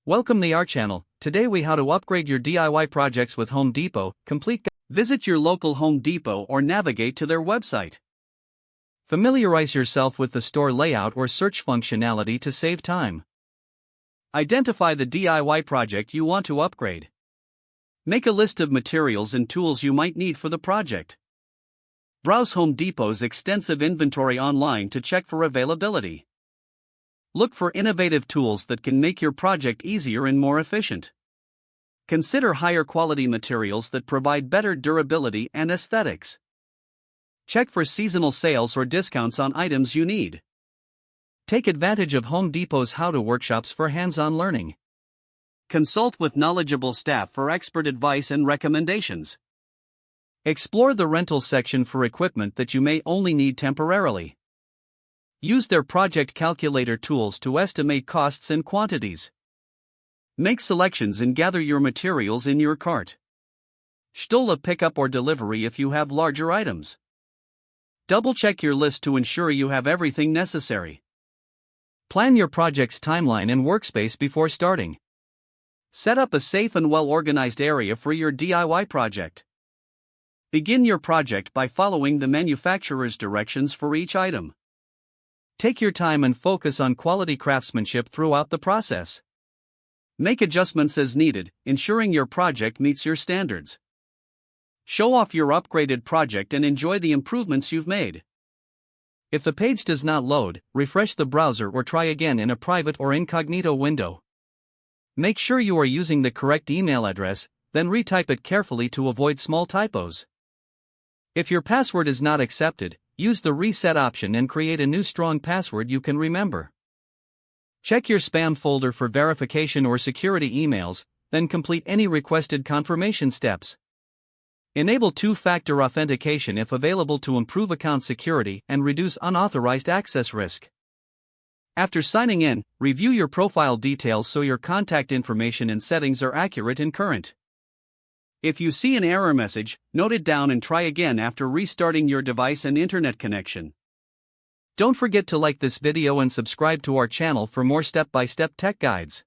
Welcome to our channel. Today we how to upgrade your DIY projects with Home Depot. Visit your local Home Depot or navigate to their website. Familiarize yourself with the store layout or search functionality to save time. Identify the DIY project you want to upgrade. Make a list of materials and tools you might need for the project. Browse Home Depot's extensive inventory online to check for availability. Look for innovative tools that can make your project easier and more efficient. Consider higher quality materials that provide better durability and aesthetics. Check for seasonal sales or discounts on items you need. Take advantage of Home Depot's how-to workshops for hands-on learning. Consult with knowledgeable staff for expert advice and recommendations. Explore the rental section for equipment that you may only need temporarily. Use their project calculator tools to estimate costs and quantities. Make selections and gather your materials in your cart. Schedule a pickup or delivery if you have larger items. Double-check your list to ensure you have everything necessary. Plan your project's timeline and workspace before starting. Set up a safe and well-organized area for your DIY project. Begin your project by following the manufacturer's directions for each item. Take your time and focus on quality craftsmanship throughout the process. Make adjustments as needed, ensuring your project meets your standards. Show off your upgraded project and enjoy the improvements you've made. If the page does not load, refresh the browser or try again in a private or incognito window. Make sure you are using the correct email address, then retype it carefully to avoid small typos. If your password is not accepted, use the reset option and create a new strong password you can remember. Check your spam folder for verification or security emails, then complete any requested confirmation steps. Enable two-factor authentication if available to improve account security and reduce unauthorized access risk. After signing in, review your profile details so your contact information and settings are accurate and current. If you see an error message, note it down and try again after restarting your device and internet connection. Don't forget to like this video and subscribe to our channel for more step-by-step tech guides.